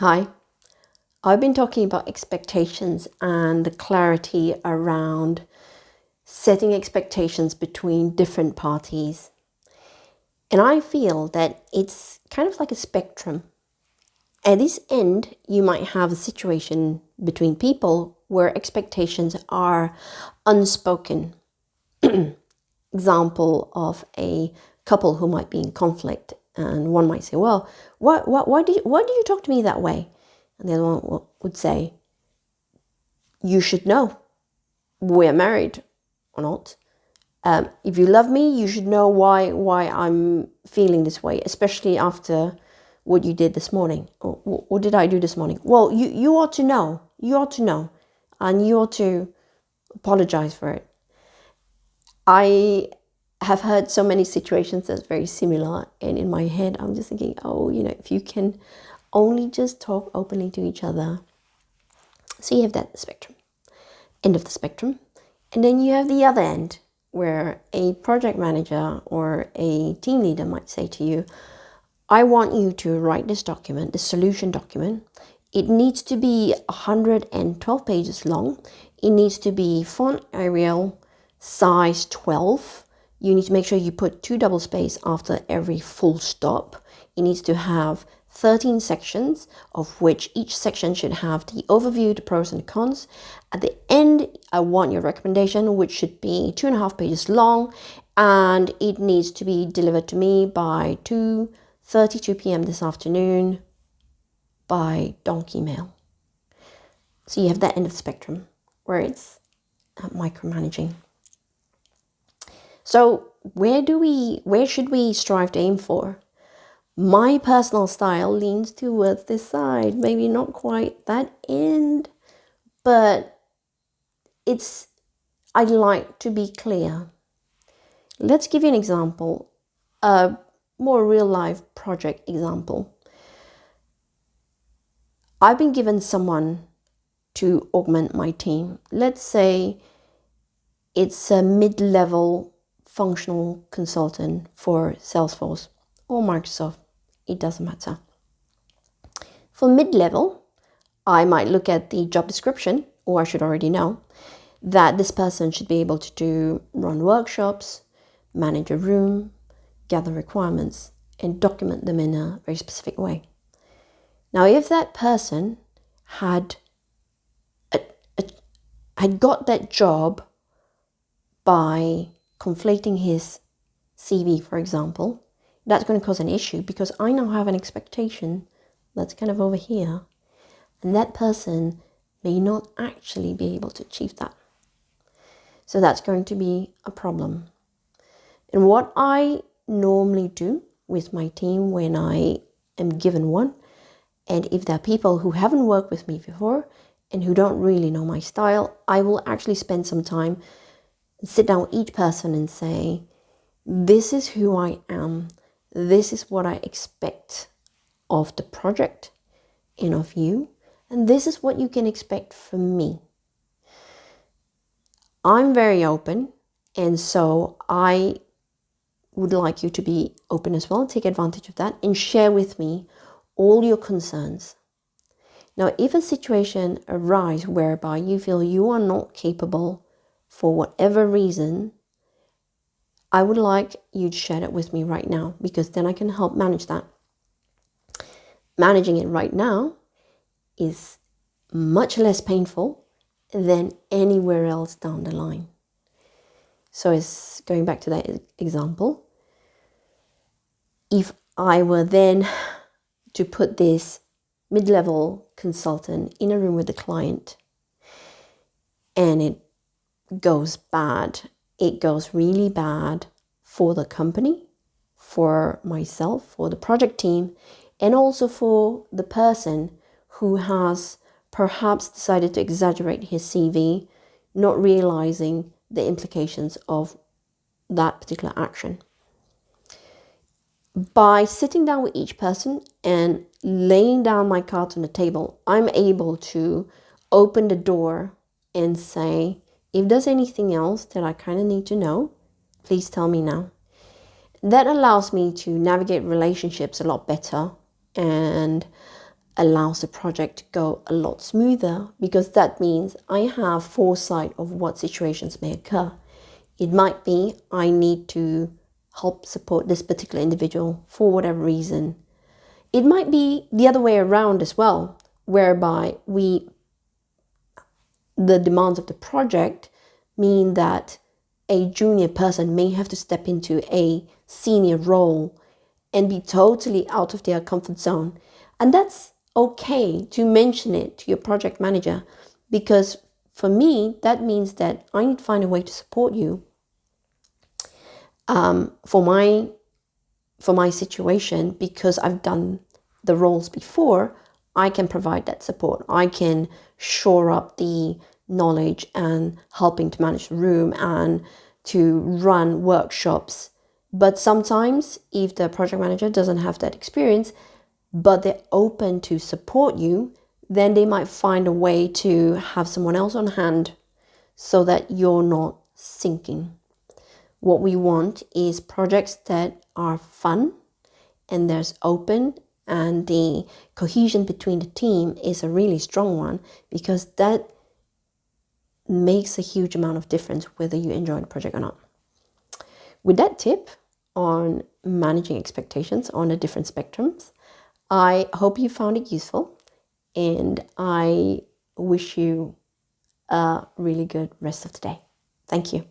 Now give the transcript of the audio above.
Hi, I've been talking about expectations and the clarity around setting expectations between different parties. And I feel that it's kind of like a spectrum. At this end, you might have a situation between people where expectations are unspoken. Example of a couple who might be in conflict, and one might say, "Well, why did you talk to me that way?" And the other one would say, "You should know we're married or not. If you love me, you should know why I'm feeling this way, especially after what you did this morning. Or what did I do this morning? Well, you ought to know. You ought to know, and you ought to apologize for it." I have heard so many situations that's very similar, and in my head, I'm just thinking, if you can only just talk openly to each other. So you have that spectrum, end of the spectrum. And then you have the other end, where a project manager or a team leader might say to you, "I want you to write this document, the solution document. It needs to be 112 pages long. It needs to be font Arial, size 12. You need to make sure you put 2 double space after every full stop. It needs to have 13 sections, of which each section should have the overview, the pros and the cons. At the end, I want your recommendation, which should be 2.5 pages long, and it needs to be delivered to me by 2:32 p.m. this afternoon by donkey mail." So you have that end of the spectrum where it's micromanaging. So where should we strive to aim for? My personal style leans towards this side, maybe not quite that end, but I like to be clear. Let's give you an example, a more real life project example. I've been given someone to augment my team. Let's say it's a mid-level functional consultant for Salesforce or Microsoft. It doesn't matter. For mid-level, I might look at the job description, or I should already know that this person should be able to run workshops, manage a room, gather requirements, and document them in a very specific way. Now, if that person had got that job by conflating his CV, for example, that's going to cause an issue, because I now have an expectation that's kind of over here, and that person may not actually be able to achieve that. So that's going to be a problem. And what I normally do with my team when I am given one, and if there are people who haven't worked with me before and who don't really know my style, I will actually spend some time and sit down with each person and say, "This is who I am. This is what I expect of the project and of you. And this is what you can expect from me." I'm very open, and so I would like you to be open as well. Take advantage of that and share with me all your concerns. Now, if a situation arises whereby you feel you are not capable for whatever reason, I would like you to share it with me right now, because then I can help manage that. Managing it right now is much less painful than anywhere else down the line. So it's going back to that example. If I were then to put this mid-level consultant in a room with the client and it goes bad, it goes really bad for the company, for myself, for the project team, and also for the person who has perhaps decided to exaggerate his CV, not realizing the implications of that particular action. By sitting down with each person and laying down my cards on the table, I'm able to open the door and say, if there's anything else that I kind of need to know, please tell me now. That allows me to navigate relationships a lot better and allows the project to go a lot smoother, because that means I have foresight of what situations may occur. It might be I need to help support this particular individual for whatever reason. It might be the other way around as well, whereby the demands of the project mean that a junior person may have to step into a senior role and be totally out of their comfort zone. And that's okay to mention it to your project manager, because for me, that means that I need to find a way to support you for my situation, because I've done the roles before. I can provide that support. I can shore up the knowledge and helping to manage the room and to run workshops. But sometimes if the project manager doesn't have that experience, but they're open to support you, then they might find a way to have someone else on hand so that you're not sinking. What we want is projects that are fun and there's open, and the cohesion between the team is a really strong one, because that makes a huge amount of difference whether you enjoy the project or not. With that tip on managing expectations on the different spectrums, I hope you found it useful, and I wish you a really good rest of the day. Thank you.